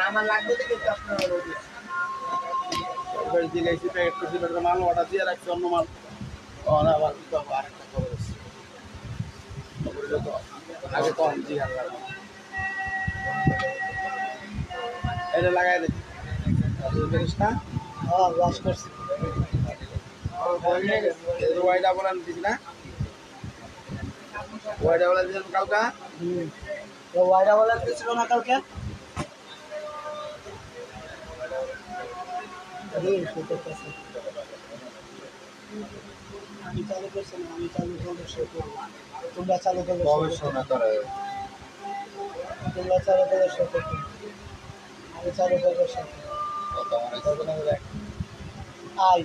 আমার লাগবে কিন্তু আপনার দিয়েছি একটু মাল অর্ডার দিয়ে রাখছি অন্য মাল আবার আরেকটা খবর আছে আগে কম জি এটা লাগাই দেখি জিনিসটা হ্যাঁ ওয়াশ করছি ওয়াইডা বলেন দিস না ওয়াইডা বলে দিয়েছেন কালকা ওয়াইডা বলে দিয়েছিল না কালকে আমি চালু করছি না আমি চালু করলে সে করবো তোমরা চালু করলে গবেষণা করে তোমরা চালু করলে সে করবো আমি চালু করলে সে আই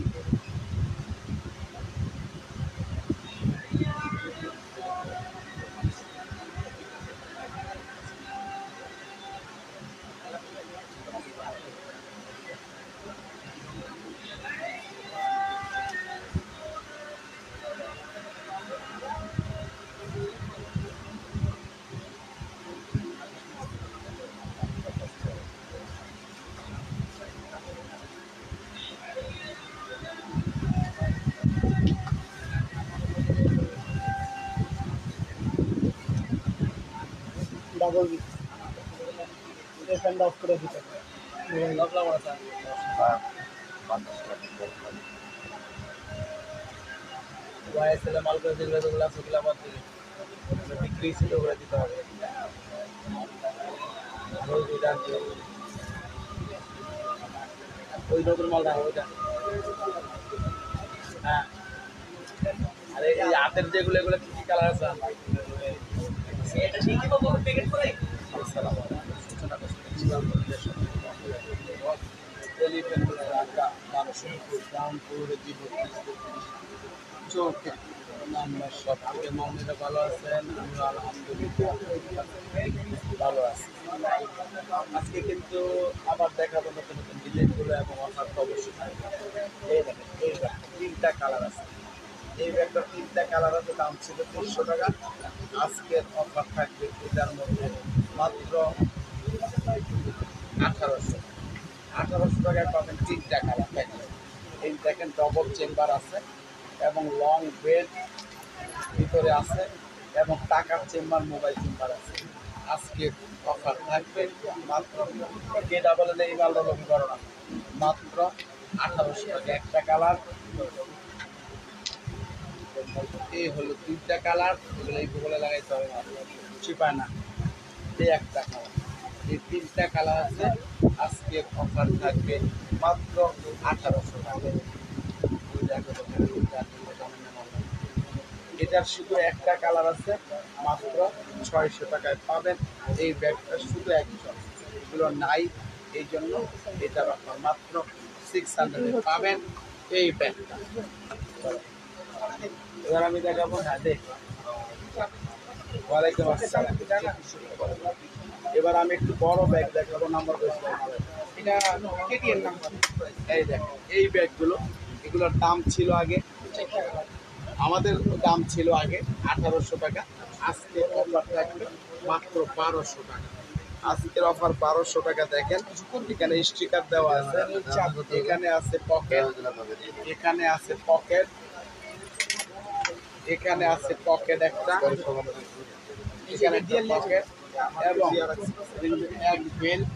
ডাবল ফ্যানটা অফ করে দিতে মাল করে দিলে ওগুলো সেগুলো আবার বিক্রি ছিল ওগুলো দিতে হবে ওই নতুন মাল দাম ওইটা হ্যাঁ আরে এই হাতের যেগুলো এগুলো কি কি কালার আছে এটা ঠিকই পাবো প্যাকেট করে সূচনা চোখে আমরা সব থেকে মামনিরা ভালো আছেন আমরা আলহামদুলিল্লাহ ভালো আছি আজকে কিন্তু আবার দেখাবো নতুন নতুন ডিজাইনগুলো এবং অফার অবশ্যই এই দেখেন এই তিনটা কালার আছে এই ব্যাগটার তিনটা কালার আছে দাম ছিল 300 টাকা আজকের অফার থাকবে এটার মধ্যে মাত্র 1800 টাকায় পাবেন তিনটা কালার দেখেন এই দেখেন ডবল চেম্বার আছে এবং লং বেড ভিতরে আছে এবং টাকার চেম্বার মোবাইল চেম্বার আছে আজকে অফার থাকবে মাত্র কে ডাবল এই মালটা লবি করো না মাত্র 1800 টাকা একটা কালার এই হলো তিনটা কালার এগুলো এই ভূগোলে লাগাইতে হবে চিপায় না এই একটা কালার এই তিনটা কালার আছে আজকে অফার থাকবে মাত্র 1800 টাকা এটার শুধু একটা কালার আছে মাত্র 600 টাকায় পাবেন এই ব্যাগটা শুধু একজন এগুলো নাই এই জন্য এটার অফার মাত্র 600 পাবেন এই ব্যাগটা এবার আমি দেখাবো না দেখ ওয়ালাইকুম আসসালাম এবার আমি একটু বড় ব্যাগ দেখাবো নাম্বার এটা কেটিএম নাম্বার এই দেখেন এই ব্যাগগুলো এগুলোর দাম ছিল আগে আমাদের দাম ছিল আগে 1800 টাকা আজকে অফার থাকবে মাত্র 1200 টাকা আজকের অফার 1200 টাকা দেখেন এখানে স্টিকার দেওয়া আছে এখানে আছে পকেট এখানে আছে পকেট এখানে আছে পকেট একটা এখানে পকেট এবং এক বেল্ট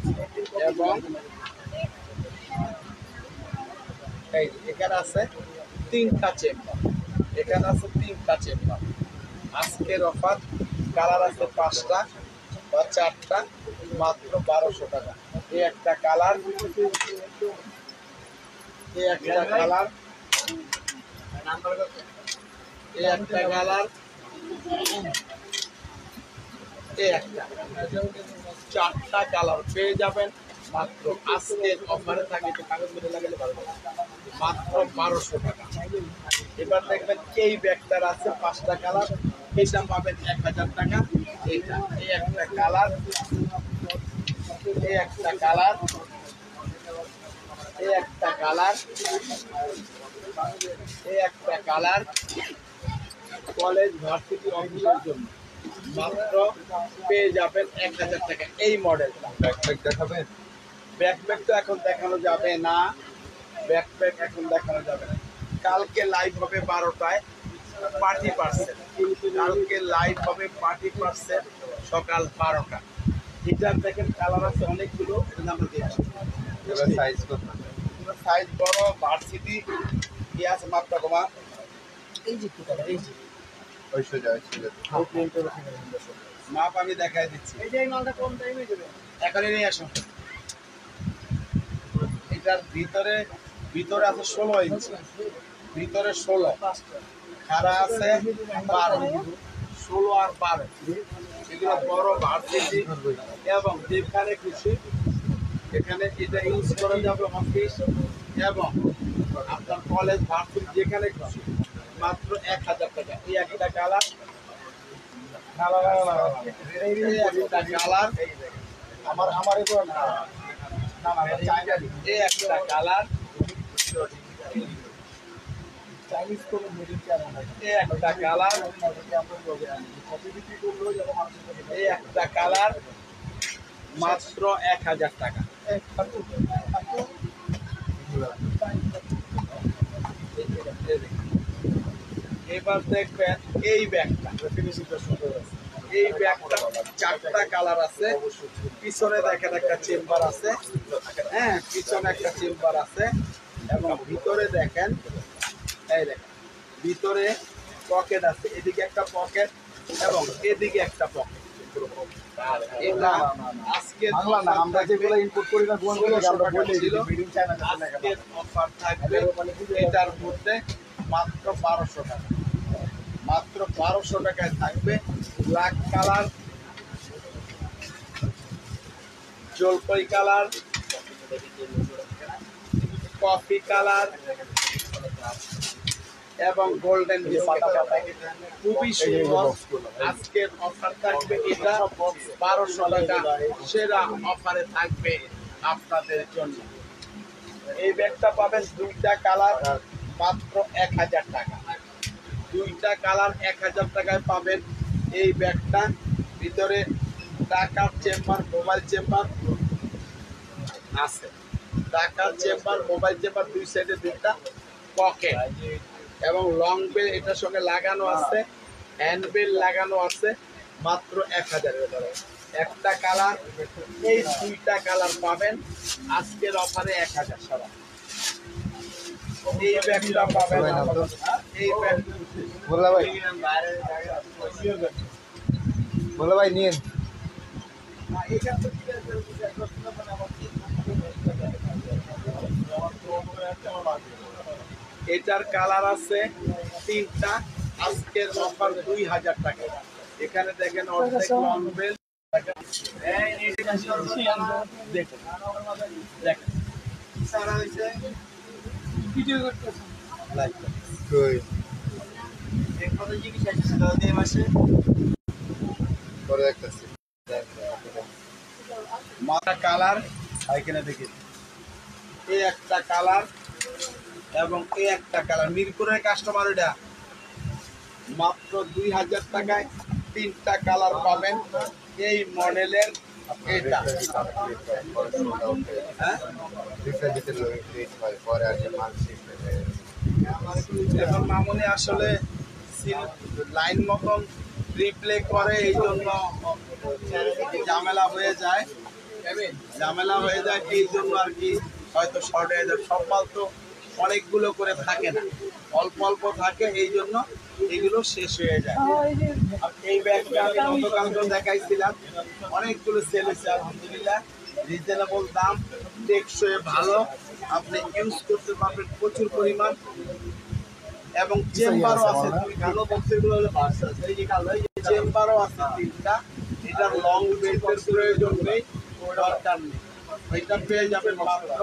এবং এই এখানে আছে তিনটা চেম্বার এখানে আছে তিনটা চেম্বার আজকের অফার কালার আছে 5টা বা 4টা মাত্র 1200 টাকা এই একটা কালার এই একটা কালার এই একটা কালার এই একটা 4টা কালার পেয়ে যাবেন মাত্র আজকের অফারে থাকে কাগজ মেরে লাগালে ভালো মাত্র 1200 টাকা এবার দেখবেন এই ব্যাগটার আছে 5টা কালার এটা পাবেন 1000 টাকা এইটা এই একটা কালার এই একটা কালার এই একটা কালার এই একটা কালার কলেজ ভার্সিটি অফিসের জন্য মাত্র পেয়ে যাবেন 1000 টাকা এই মডেল। ব্যাকপ্যাক দেখাবেন? ব্যাকপ্যাক তো এখন দেখানো যাবে না, ব্যাকপ্যাক এখন দেখানো যাবে না। কালকে লাইভ হবে 12টায় পার্টি পার্সেল, কালকে লাইভ হবে পার্টি পার্সেল সকাল 12টা। এটার দেখেন কালার আছে অনেকগুলো, এটা আমরা দিচ্ছি। এবার সাইজ কত? সাইজ বড় ভার্সিটি কি আছে মাপটা কমা, এই যে এই যে ওই সোজা মাপ আমি দেখাই দিচ্ছি। এই যে এই মালটা কোন টাইমে দেবে, এখনই নিয়ে আসো। এটার ভিতরে আছে 16 ইঞ্চি, ভিতরে 16, খাড়া আছে 12, 16 আর 12, এগুলো বড় ভার্সিটি এবং যেখানে খুশি এখানে এটা ইউজ করা যাবে অফিস এবং আপনার কলেজ ভার্সিটি যেখানে খুশি। মাত্র 1000 টাকা এই একটা কালার, একটা কালার আমার এই একটা কালার, একটা কালার, এই একটা কালার মাত্র 1000 টাকা। এবার দেখবেন এই ব্যাগটা, এই ব্যাগটা 4টা কালার আছে। পিছনে দেখেন একটা চেম্বার আছে, হ্যাঁ পিছনে একটা চেম্বার আছে এবং ভিতরে দেখেন, এই দেখেন ভিতরে পকেট আছে, এদিকে একটা পকেট এবং এদিকে একটা পকেট। এটা আজকে আমরা যেগুলো ইম্পোর্ট করি না আজকের অফার থাকবে এটার মধ্যে মাত্র 1200 টাকা, মাত্র 1200 টাকায় থাকবে ব্ল্যাক কালার, জলপাই কালার, কফি কালার এবং গোল্ডেন বিস্কিট। খুবই সুন্দর আজকের অফার থাকবে এটা 1200 টাকা, সেরা অফারে থাকবে আপনাদের জন্য। এই ব্যাগটা পাবেন 2টা কালার মাত্র 1000 টাকা, 2টা কালার 1000 টাকায় পাবেন এই ব্যাগটা। ভিতরে টাকার চেম্বার, মোবাইল চেম্বার আছে, টাকার চেম্বার, মোবাইল চেম্বার, দুই সাইডে 2টা পকেট এবং লং বেল এটার সঙ্গে লাগানো আছে, হ্যান্ড বেল লাগানো আছে। মাত্র 1000 টাকা একটা কালার, এই 2টা কালার পাবেন আজকের অফারে 1000 সারা। এই ব্যাগটা পাবেন, এই ব্যাগ বলা ভাই নিন। এটার কালার আছে 3টা, আজকের অফার 2000 টাকা। এখানে দেখেন অর্ধেক লং বেল, দেখেন দেখেন সারা হইছে ভিডিও করতেছে লাইভ কই এক কথা জিজ্ঞেস আছে দাদা এই মাসে পরে দেখতেছি। মাথা কালার এখানে দেখি, এই একটা কালার এবং এই একটা কালার, মিরপুরের কাস্টমার। এটা মাত্র 2000 টাকায় 3টা কালার পাবেন এই মডেলের। এটা হ্যাঁ এখন মামুনি আসলে লাইন মতন রিপ্লে করে, এই জন্য ঝামেলা হয়ে যায়, ঝামেলা হয়ে যায় এই জন্য আর কি হয়তো শর্ট হয়ে যায়। সব মাল তো অনেকগুলো করে থাকে না, অল্প অল্প থাকে, এই জন্য এগুলো শেষ হয়ে যায়। আর এই ব্যাগটা আমি গতকালকে দেখাইছিলাম, অনেকগুলো সেল হয়েছে আলহামদুলিল্লাহ, রিজনেবল দাম, টেকসই ভালো, আপনি ইউজ করতে পারবেন প্রচুর পরিমাণ এবং চেম্বারও আছে। কালো বক্সেগুলো হলো চেম্বারও আছে 3টা। এটার লং বেল্টের প্রয়োজন নেই, দরকার নেই, এটা পেয়ে যাবেন মাত্র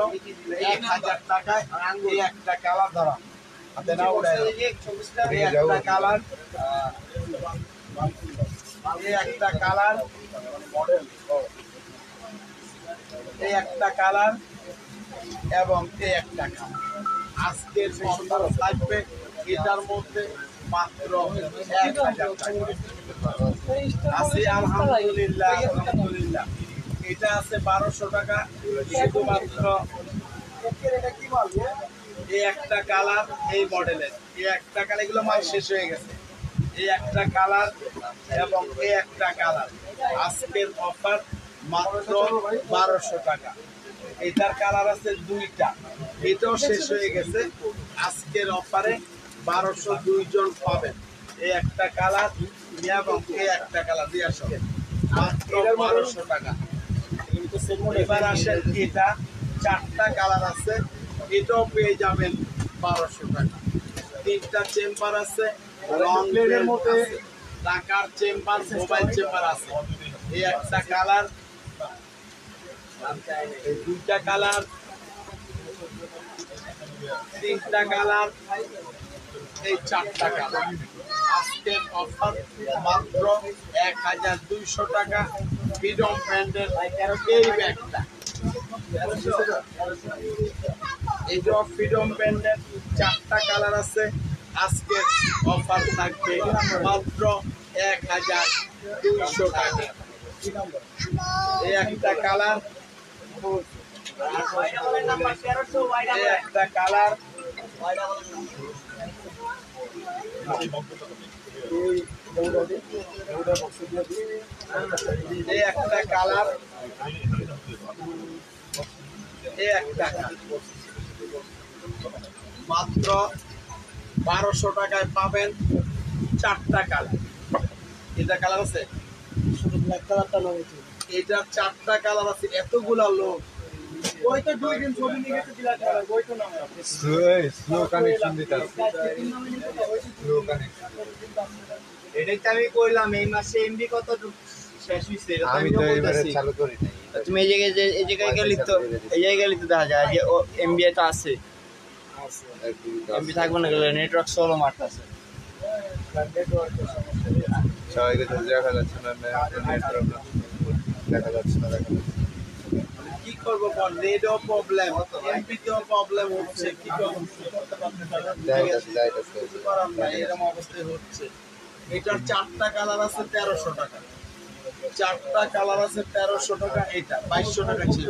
1000 টাকায়। এই একটা কালার ধরা হাতে না উড়ে, এই একটা কালার, এই একটা কালার মডেল, এই একটা কালার এবং এই একটা কালার। আজকের সুন্দর থাকবে এটার মধ্যে মাত্র 1000 টাকা। আছে আলহামদুলিল্লাহ আলহামদুলিল্লাহ। এটা আছে 1200 টাকা শুধুমাত্র। এই একটা কালার এই মডেলের, এই একটা কালার, এগুলো মাল শেষ হয়ে গেছে। এই একটা কালার এবং এই একটা কালার আজকের অফার মাত্র 1200 টাকা। এটার কালার আছে দুইটা, এটাও শেষ হয়ে গেছে। আজকের অফারে 1200 দুইজন পাবেন। এই একটা কালার এবং এই একটা কালার দিয়ে আসবে মাত্র 1200 টাকা। এবার আসেন, এটা 4টা কালার আছে, এটাও পেয়ে যাবেন 1200 টাকা। 3টা চেম্বার আছে, লং বেলের মধ্যে টাকার চেম্বার, মোবাইল চেম্বার আছে। এই একটা কালার, এই 2টা কালার, 3টা কালার, এই 4টা কালার। আজকের অফার মাত্র 1200 টাকা। ফ্রিডম ব্র্যান্ডের এই ব্যাগটা, এই যে ফ্রিডম ব্র্যান্ডের 4টা কালার আছে। আজকের অফার থাকবে মাত্র 1200 টাকা। এই একটা কালার, এই একটা কালার, এই একটা কালার, এই একটা মাত্র 1200 টাকায় পাবেন 4টা কালার। এটা কালার আছে, শুধু ব্ল্যাক কালারটা নয়, এটা 4টা কালার আছে। এতগুলা লোক ওই তো 2 দিন ছবি নিয়ে গেছে ব্ল্যাক কালার, ওই তো নাম স্লো কানেকশন দিতে স্লো কানেকশন। এটাই তো আমি কইলাম এই মাসে এমবি কত শেষ হইছে। আমি তো এবারে চালু করি নাই। তুমি এই জায়গায় গেলে তো এই জায়গায় গেলে তো দেখা যায় যে ও এমবি তো আছে, এমবি থাকবে না, গেলে নেটওয়ার্ক স্লো মারতেছে। সবাইকে তো দেখা যাচ্ছে না, নেট প্রবলেম, দেখা যাচ্ছে না। কি করবো বল, নেটও প্রবলেম, এমপিতেও প্রবলেম হচ্ছে। কি করবো, কিছু করার নাই, এরকম অবস্থায় হচ্ছে। এটার 4টা কালার আছে 1300 টাকা। 4টা কালার আছে 1300 টাকা। এটা 2200 টাকা ছিল।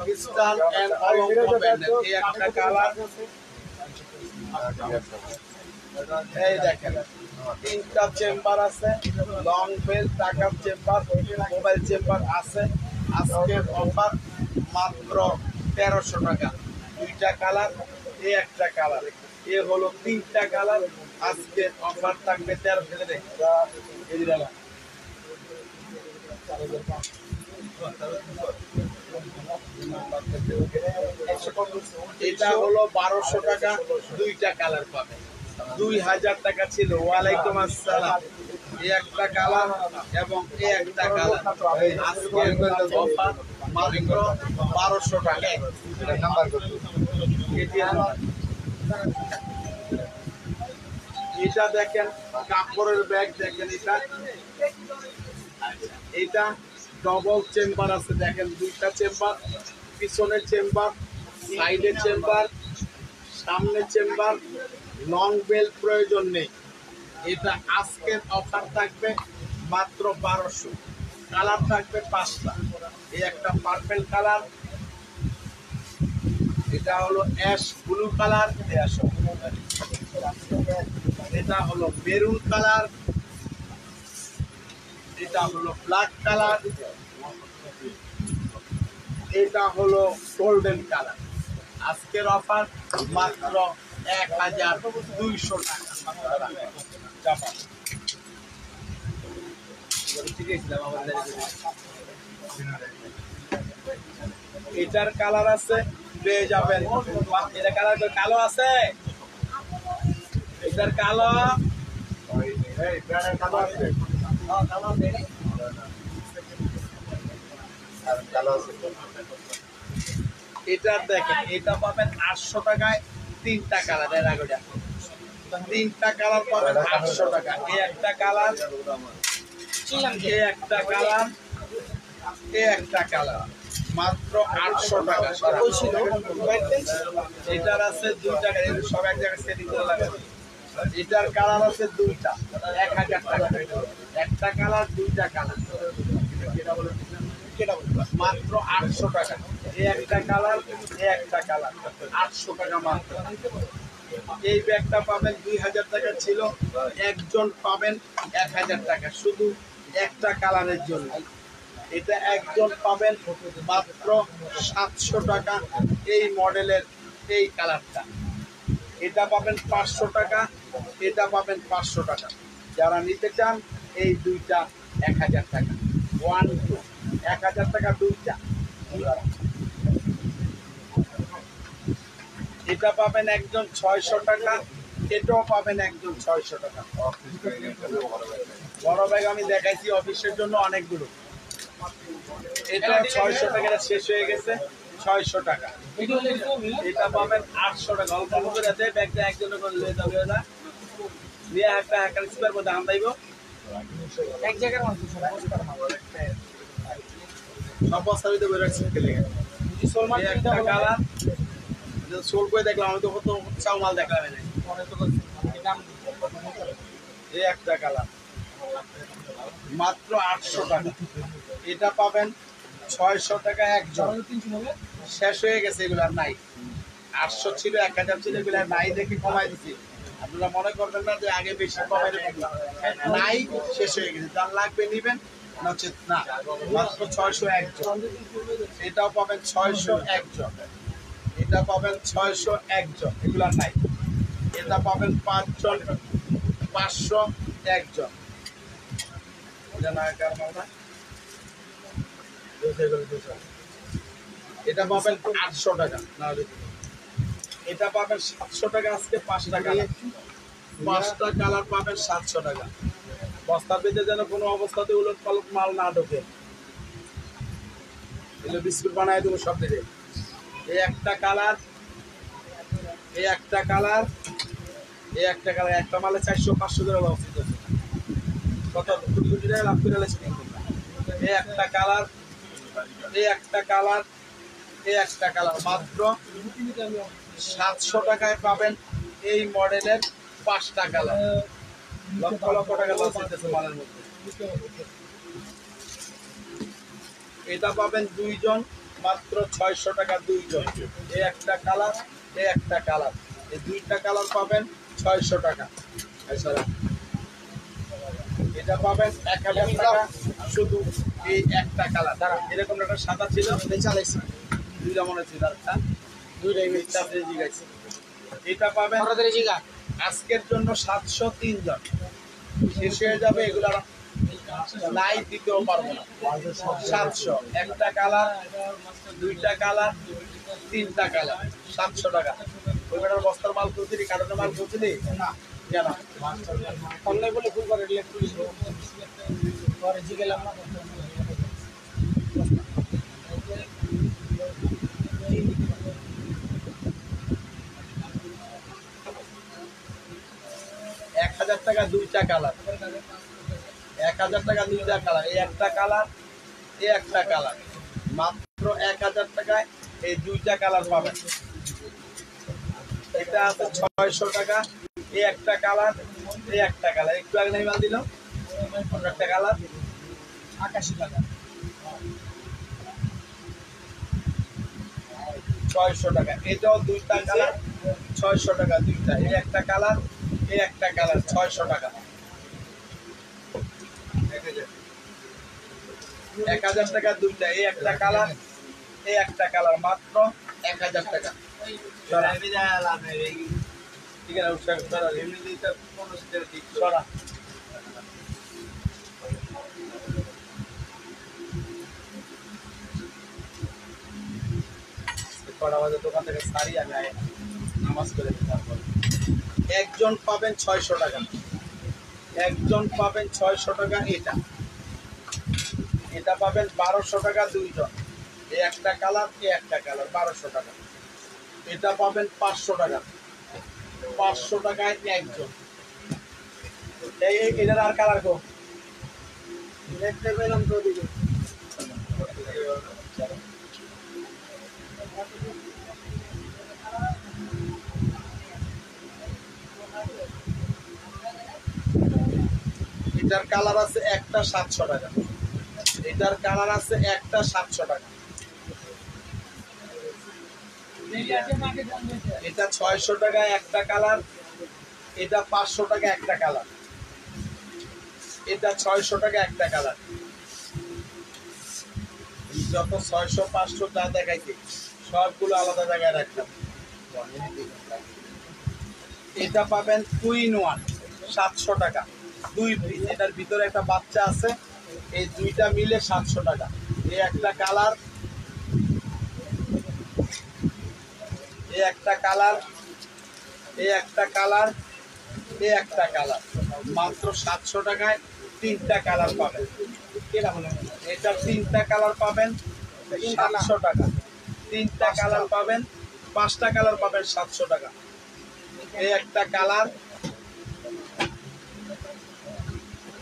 ক্রিস্টাল এন্ড অলঙ্কার ব্র্যান্ডের এই একটা কালার। এই দেখেন, 3টা চেম্বার আছে, লং বেল, টাকার চেম্বার, মোবাইল চেম্বার আছে। আজকের অফার মাত্র 1300 টাকা। 2টা কালার, এই একটা কালার, এ হলো 3টা কালার। আজকের অফার থাকবে 1300 টাকা। এটা হলো 1200 টাকা। 2টা কালার পাবে, 2000 টাকা ছিল। ওয়ালাইকুম আসসালাম। এই একটা কালার এবং এই একটা কালার। আজকের অফার মাত্র 1200 টাকা। নাম্বার কত? এটা দেখেন, কাপড়ের ব্যাগ দেখেন। এটা ডবল চেম্বার আছে, দেখেন 2টা চেম্বার, পিছনের চেম্বার, সাইডের চেম্বার, সামনে চেম্বার। লং বেল প্রয়োজন নেই। এটা আজকের অফার থাকবে মাত্র 1200। কালার থাকবে 5টা। এই একটা পার্পল কালার, এটা হলো অ্যাশ ব্লু কালার, এটা হলো মেরুন কালার, এটা হলো ব্ল্যাক কালার, এটা হলো গোল্ডেন কালার। আজকের অফার মাত্র 1200 টাকা। এটার কালার আছে, পেয়ে যাবেন। এটা কালার কালো আছে, এটার কালো, এটা দেখেন, এটা পাবেন 800 টাকায়। 3টা কালার, 3টা কালার পাবেন 800 টাকা। এই একটা কালার, এই একটা কালার, এই একটা কালার, মাত্র 800 টাকা। এটার আছে 2 টাকা, সব এক জায়গায় সেটিং করে লাগাবে। এটার কালার আছে দুইটা, 1000 টাকা। একটা কালার, দুইটা কালার, মাত্র 800 টাকা। এই একটা কালার, এই একটা কালার, 800 টাকা মাত্র। এই ব্যাগটা পাবেন 2000 টাকা ছিল, একজন পাবেন 1000 টাকা শুধু একটা কালারের জন্য। এটা একজন পাবেন মাত্র 700 টাকা এই মডেলের এই কালারটা। এটা পাবেন 500 টাকা, এটা পাবেন 500 টাকা। যারা নিতে চান এই দুইটা 1000 টাকা, 1000 টাকা দুইটা। এটা পাবেন একজন 600 টাকা, এটাও পাবেন একজন 600 টাকা। বড় ব্যাগ আমি দেখাইছি অফিসের জন্য অনেকগুলো। এটা 600 টাকা, এটা শেষ হয়ে গেছে, 600 টাকা। এটা পাবেন 800 টাকা। অল্প অল্প করে আছে, ব্যাগটা একজনের করে লয়ে যাবে না, নিয়ে একটা স্কোয়ার মধ্যে দাম পাইব এক জায়গার মধ্যে সব বস্তা ভিতরে বের রাখছি খেলে একটা কালার সোল করে দেখলাম। আমি তো কত চাও মাল দেখলাম না, এই একটা কালার মাত্র 800 টাকা। এটা পাবেন 600 টাকা একজন। শেষ হয়ে গেছে, এগুলো আর নাই। 800 ছিল, 1000 ছিল, এগুলো আর নাই দেখে কমাই দিচ্ছি। আপনারা মনে করবেন না যে আগে বেশি কমাই নাই, শেষ হয়ে গেছে। যার লাগবে নিবেন, নচেত না। মাত্র 600 একজন। এটাও পাবেন 600 একজন। এটা পাবেন 600 একজন, এগুলো আর নাই। এটা পাবেন 5 জন, 500 একজন। এটা পাবেন 800 টাকা। এটা পাবেন 700 টাকা। আজকে 5টা কালার, 5টা কালার পাবেন 700 টাকা। বস্তার ভিতরে যেন কোনো অবস্থাতে উলট পালট মাল না ঢোকে। এগুলো বিস্কুট বানায় দেবো সব দিকে। এই একটা কালার, এই একটা কালার, এই একটা কালার। একটা মালে 400-500 করে লস হচ্ছে। কত কোটি টাকা লাভ করে লাগছে। এই একটা কালার, এই একটা কালার, এই একটা কালার। মাত্র 700 টাকায় পাবেন এই মডেলের 5টা কালার। লক্ষ লক্ষ টাকা লস হইতেছে মালের মধ্যে। এটা পাবেন 2 জন, মাত্র 600 টাকা 2 জন। এই একটা কালার, এই একটা কালার, এই দুইটা কালার পাবেন 600 টাকা। এটা পাবেন 1000 টাকা শুধু এই একটা কালার। এরকম একটা সাদা ছিল, চালাইছি দুইটা মনে ছিল, একটা দুইটাই জিগাইছি। এটা পাবেন আজকের জন্য 703 জন। শেষ হয়ে যাবে, এগুলো নাই দিতেও পারবো না। 700 একটা কালার, দুইটা কালার, 3টা কালার, 700 টাকা। ওই বেটার বস্তার মাল তুলছিলি, কার্টনের মাল তুলছিলি না কেন? অনলাইন বলে ভুল করে গেলাম না। টাকা 2টা কালার, 1000 টাকা 2টা কালার। এই একটা কালার, এই একটা কালার। মাত্র 1000 টাকায় এই 2টা কালার পাবেন। এটা আছে 600 টাকা। এই একটা কালার, এই একটা কালার। একটু আগে নাই মাল দিল একটা কালার, 81 টাকা। 600 টাকা। এটাও 2টা কালার, 600 টাকা 2টা। এই একটা কালার, এই একটা কালার, 600 টাকা। 1000 টাকা 2টা। এই একটা কালার, এই একটা কালার। মাত্র 1000 টাকা। ঠিক আছে, দোকান থেকে সারি আমি নামাজ করে তারপর একজন পাবেন 600 টাকা। একজন পাবেন 600 টাকা। এটা এটা পাবেন 1200 টাকা 2 জন। এই একটা কালার, এই একটা কালার, 1200 টাকা। এটা পাবেন 500 টাকা। 500 টাকায় একজন। এই এটার আর কালার কো দেখতে পেলাম তো দিকে। এটার কালার আছে একটা 700 টাকা, এটার কালার আছে একটা 700 টাকা, এটা 600 টাকা একটা কালার, এটা 500 টাকা একটা কালার, এটা 600 টাকা একটা কালার। যত 600 500 যা দেখাইছে সবগুলো আলাদা জায়গায় রাখলাম। এটা পাবেন 2 in 1 700 টাকা, 2 পিস। এটার ভিতরে একটা বাচ্চা আছে, এই দুইটা মিলে 700 টাকা। এই একটা কালার, এই একটা কালার, এই একটা কালার, এই একটা কালার, মাত্র 700 টাকায় 3টা কালার পাবেন। এটা 3টা কালার পাবেন 700 টাকা, 3টা কালার পাবেন, 5টা কালার পাবেন 700 টাকা। এই একটা কালার,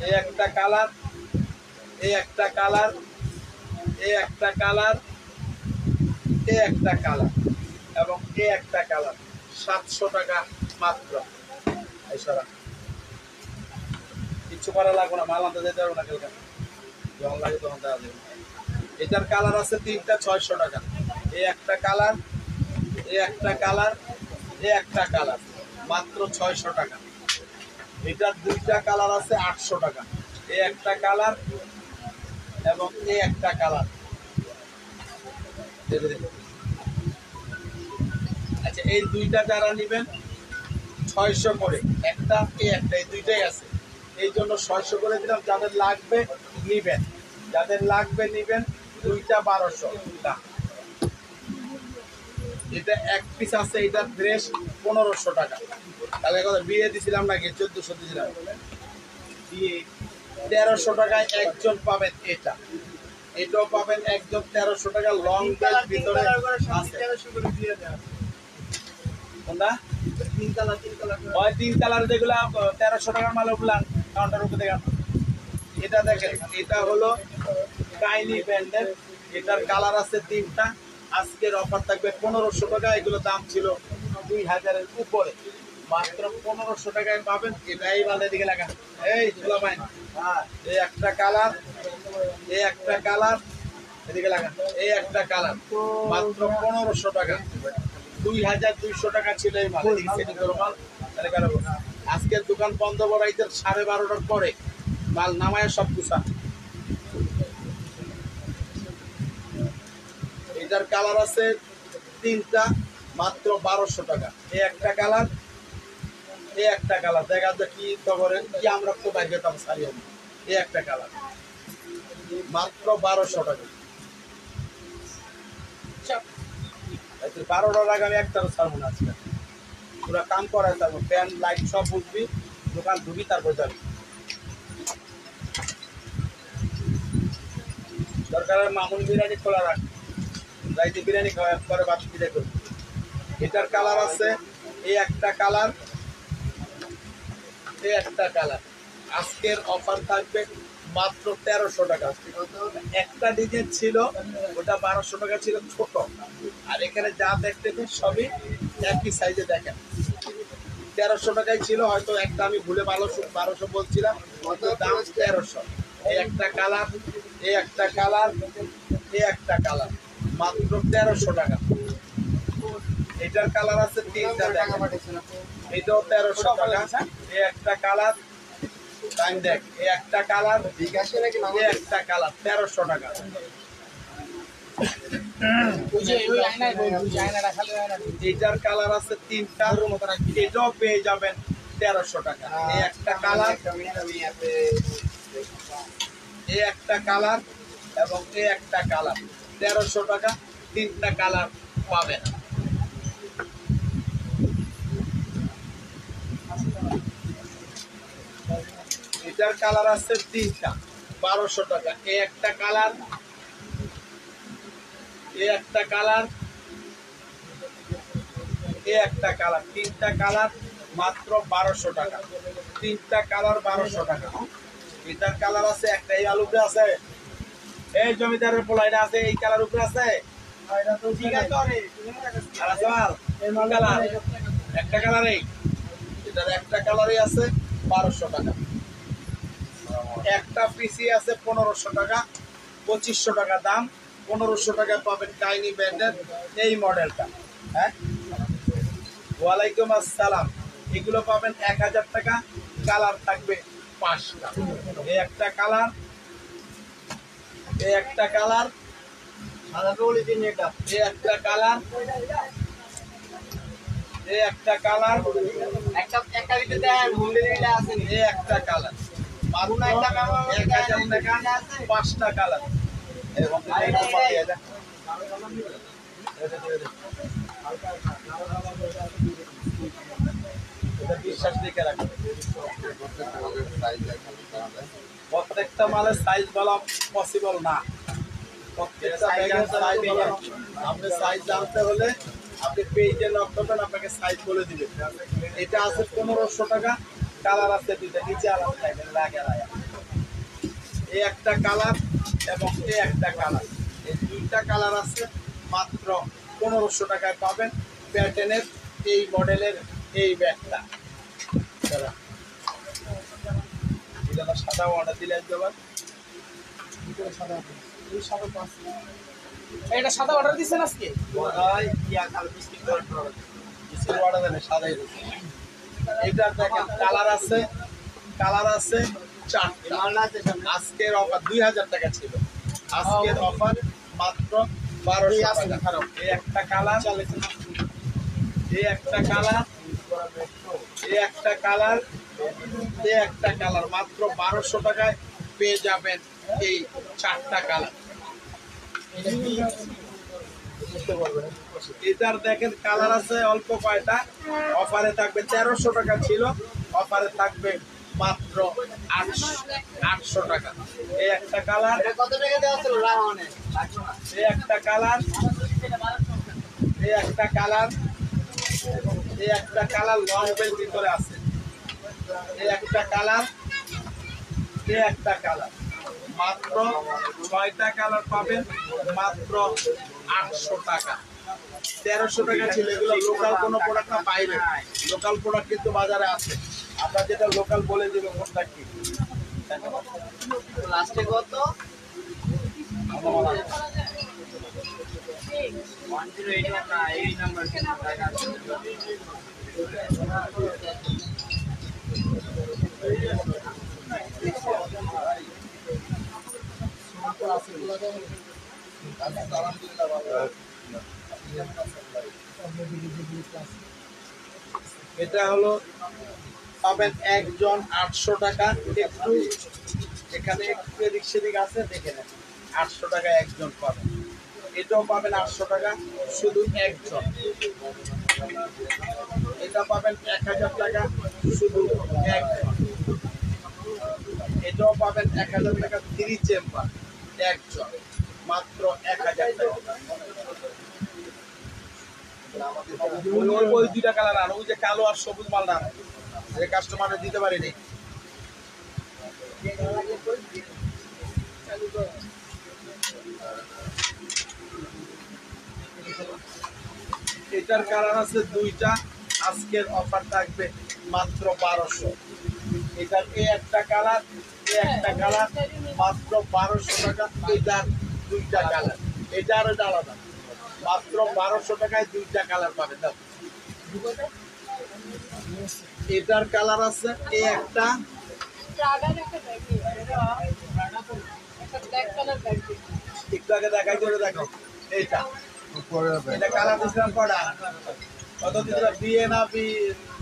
এই একটা কালার, এই একটা কালার, এই একটা কালার, এই একটা কালার এবং এই একটা কালার, 700 টাকা মাত্র। কিচ্ছু করা লাগবে না, মাল আনতে যেতে পারবো না কালকে, যখন লাগে তখন দেওয়া যাবে। এটার কালার আছে 3টা 600 টাকা। এই একটা কালার, এই একটা কালার, এই একটা কালার, মাত্র 600 টাকা। এটার 2টা কালার আছে 800 টাকা। এই একটা কালার এবং এই একটা কালার। আচ্ছা, এই দুইটা যারা নেবেন 600 করে, একটা এই একটা, এই দুইটাই আছে, এই জন্য 600 করে দিলাম। যাদের লাগবে নিবেন, যাদের লাগবে নিবেন। দুইটা 1200 টাকা। এটা এক পিস আছে, এটার ড্রেস 1500 টাকা। তাহলে কথা বিয়ে দিছিলাম নাকি 1400 দিয়েছিলাম, বিয়ে 1300 টাকায় একজন পাবেন। এটা এটাও পাবেন একজন 1300 টাকা। লং বেল্ট ভিতরে আছে। কোনটা? 3 কালার যেগুলো 1300 টাকার মাল, ওগুলো কাউন্টার উপরে দেখেন। এটা দেখেন, এটা হলো কাইনি ব্র্যান্ডের। এটার কালার আছে 3টা। আজকের অফার থাকবে 1500 টাকা। এগুলো দাম ছিল 2000-এর উপরে, মাত্র 1500 টাকায় পাবেন। এটাই ভালো, দিকে লাগা। এই চলো ভাই, এই একটা কালার, এই একটা কালার, এদিকে লাগা। এই একটা কালার, মাত্র 1500 টাকা। 2200 টাকা ছিল এই মাল। মাল আজকের দোকান বন্ধ করাইতে 12:30টার পরে মাল নামায় সব গুছা। এটার কালার আছে 3টা, মাত্র 1200 টাকা। এই একটা কালার, এই একটা কালার, দেখা যায় কি খবরে কি আমরা তো বাইরে যেতাম সারি। এই একটা কালার, মাত্র 1200 টাকা। 12টার আগে আমি একটারও ছাড়বো না। আজকে পুরা কাম করায় থাকবো, ফ্যান লাইট সব বুঝবি, দোকান ঢুবি, তারপর যাবি। দরকারের মামুন বিরিয়ানি খোলা রাখ, রাইতে বিরিয়ানি খাওয়া পরে বাদ বিরিয়ানি করবি। এটার কালার আছে এই একটা কালার, এই একটা কালার। আজকের অফার থাকবে মাত্র 1300 টাকা। একটা ডিজাইন ছিল, ওটা 1200 টাকা ছিল, ছোট। আর এখানে যা দেখতেছেন সবই একই সাইজে। দেখেন, 1300 টাকায় ছিল, হয়তো একটা আমি ভুলে 1200 বলছিলাম, দাম 1300। এই একটা কালার, এই একটা কালার, এই একটা কালার, মাত্র 1300 টাকা। এটার কালার আছে 3টা, এটাও 1300 টাকা। এই একটা কালার, টাইম দেখ, এই একটা কালার, এই একটা কালার, 1300 টাকা। এটার কালার আছে 3টা, এটাও পেয়ে যাবেন 1300 টাকা। এই একটা কালার, এই একটা কালার এবং এই একটা কালার, 1300 টাকা। 3টা কালার পাবেন। এটার কালার আছে 3টা, 1200 টাকা। এই একটা কালার, এই একটা কালার, এই একটা কালার, 3টা কালার, মাত্র 1200 টাকা। 3টা কালার 1200 টাকা। এটার কালার আছে একটা, এই আলু উপরে আছে, এই জমিদারের পোলাইটা আছে, এই কালার উপরে আছে। একটা কালার, এই এটার একটা কালারই আছে 1200 টাকা। একটা পিসি আছে 1500 টাকা, 2500 টাকা দাম। 1500 টাকায় পাবেন টাইনি ব্র্যান্ডের এই মডেলটা। হ্যাঁ, ওয়ালাইকুম আসসালাম। এগুলো পাবেন 1000 টাকা, কালার থাকবে 5টা। এই একটা কালার, এই একটা কালার, সাদা বলে দিন এটা। এই একটা কালার, এই একটা কালার, একটা দিতে দেন, হোম ডেলিভারি আছে নি? এই একটা কালার। মাত্র কোনো একটা কালার 1000 টাকা, 5টা কালার। এরকম বিশ্বাস লিখে রাখবেন। প্রত্যেকটা মালের সাইজ বলা পসিবল না। প্রত্যেকটা ব্যাগের সাইজ বলা, আপনি সাইজ জানতে হলে আপনি পেজে লক করবেন, আপনাকে সাইজ বলে দিবে। এটা আছে 1500 টাকা, কালার আছে দুইটা, নিচে আলাদা থাকবে লাগে লাগে। এই একটা কালার এবং এই একটা কালার, এই দুইটা কালার আছে। মাত্র 1500 টাকায় পাবেন প্যাটার্নের এই মডেলের এই ব্যাগটা। সাদা অর্ডার দিলে একবার এটা সাদা অর্ডার দিচ্ছেন আজকে? এটা দেখেন কালার আছে, কালার আছে 4টা। আজকের অফার 2000 টাকা ছিল, আজকের অফার মাত্র 1200 টাকা। এই একটা কালার, এই একটা কালার, এই একটা কালার, এই একটা কালার, মাত্র 1200 টাকায় পেয়ে যাবেন এই 4টা কালার। এটার দেখেন কালার আছে অল্প কয়টা, অফারে থাকবে 1300 টাকা ছিল, অফারে থাকবে মাত্র 800 টাকা। এই একটা কালার, কত টাকা দেওয়া ছিল রাহনে? এই একটা কালার, এই একটা কালার, এই একটা কালার লং বেল ভিতরে আছে। এই একটা কালার, এই একটা কালার, মাত্র 6টা কালার পাবেন মাত্র 800 টাকা। 1300 টাকা ছিল। এগুলো লোকাল কোনো প্রোডাক্ট না, বাইরে লোকাল প্রোডাক্ট কিন্তু বাজারে আছে। আপনার যেটা লোকাল বলে দিবে কোনটা কি। লাস্টে কত? 1081 না, এই নাম্বার কিন্তু টাকা আছে। এটা হলো পাবেন একজন 800 টাকা। একটু এখানে একটু এদিক সেদিক আছে, দেখে নেন। 800 টাকা একজন পাবেন। এটাও পাবেন 800 টাকা, শুধু একজন। এটা পাবেন 1000 টাকা, শুধু একজন। এটাও পাবেন 1000 টাকা, 3 চেম্বার, একজন, মাত্র 1000 টাকা। ওই দুইটা কালার আনো, ওই যে কালো আর সবুজ মালটা আনো, যে কাস্টমারে দিতে পারিনি। এটার কালার আছে 2টা, আজকের অফার থাকবে মাত্র 1200। এটার এই একটা কালার, এই একটা কালার, মাত্র 1200 টাকা। এটার 2টা কালার, এটা আর এটা আলাদা, মাত্র 1200 টাকায় 2টা কালার পাবেন। দাও, এটার কালার আছে এই একটা, একটু আগে দেখাই করে দেখো। এইটা এটা কালার দিচ্ছিলাম কটা, কত দিচ্ছিলাম? বি এ না বি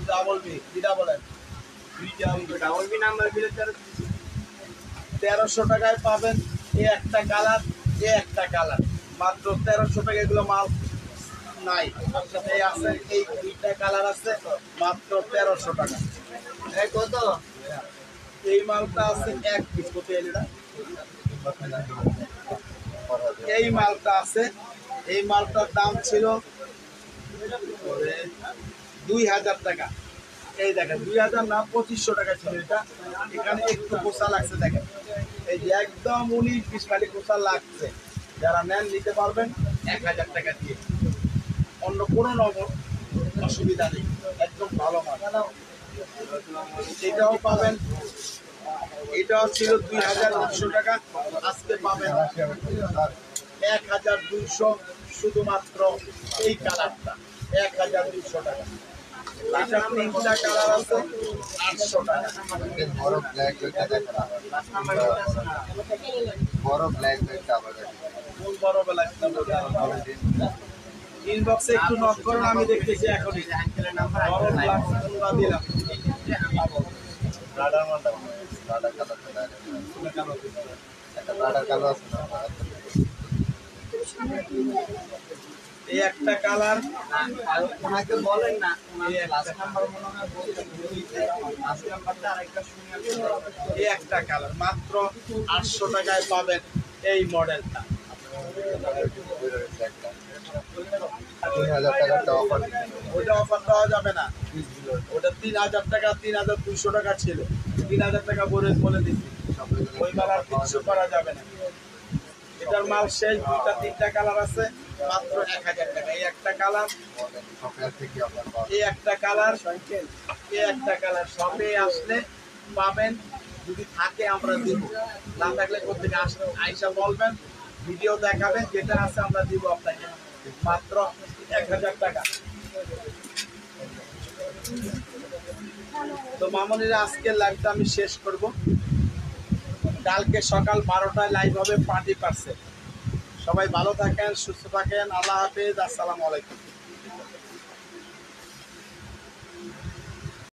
ডাবল বি? বিটা বলেন। ডাবল বি নাম্বার বিলে 1300 টাকায় পাবেন এই একটা কালার, এই একটা কালার, মাত্র 1300 টাকা। এগুলো মাল নাই, এই আছে এই 2টা কালার আছে, মাত্র 1300 টাকা। কত? এই মালটা আছে 1 পিস। কত এলিটা? এই মালটা আছে, এই মালটার দাম ছিল 2000 টাকা। এই দেখেন 2000 না, 2500 টাকা ছিল এটা। এখানে একটু কোষা লাগছে, দেখেন এই যে একদম 19-20 খালি কোষা লাগছে। যারা নেন নিতে পারবেন 1000 টাকা দিয়ে, অন্য কোনো অসুবিধা নেই, একদম ভালো মাল। এটাও পাবেন এটাও ছিল 2,200 টাকা, আজকে পাবেন 1,200 শুধুমাত্র এই কালারটা 1,200 টাকা। এটা 3টা কালার আছে 800 টাকা। বড় ব্ল্যাক বেলটা দেখেন বড় ব্ল্যাক বেলটা আবার দেখেন কোন বড় বেলা ইনবক্সে একটু নক করুন, আমি দেখতেছি এখনই বড় ব্ল্যাক আমরা দিলাম। রাডার মানটা রাডার কালারটা একটা রাডার কালার আছে না এই একটা কালার ওনাকে বলেন না, এই একটা নাম্বার মনে হয় বলতে লাস্ট নাম্বারটা আরেকটা শুনে এই একটা কালার মাত্র 800 টাকায় পাবেন এই মডেলটা। 3,000 টাকাটা অফার ওটা অফার দেওয়া যাবে না, ওটা 3,000 টাকা 3,200 টাকা ছিল, 3,000 টাকা বলে দিচ্ছি, ওই কালার কিছু করা যাবে না। এটার মাল শেষ, 2টা 3টা কালার আছে মাত্র 1,000 টাকা। এই একটা কালার, থেকে অফার পাওয়া এই একটা কালার, এই একটা কালার শপে আসলে পাবেন, যদি থাকে আমরা দিব, না থাকলে কোথেকে আসবেন আইসা বলবেন, ভিডিও দেখাবেন, যেটা আছে আমরা দিব আপনাকে মাত্র 1,000 টাকা। তো মামনিরা আজকের লাইভটা আমি শেষ করব, কালকে সকাল 12টায় লাইভ হবে পার্টি পার্সেল। সবাই ভালো থাকেন, সুস্থ থাকেন, আল্লাহ হাফেজ, আসসালামু আলাইকুম।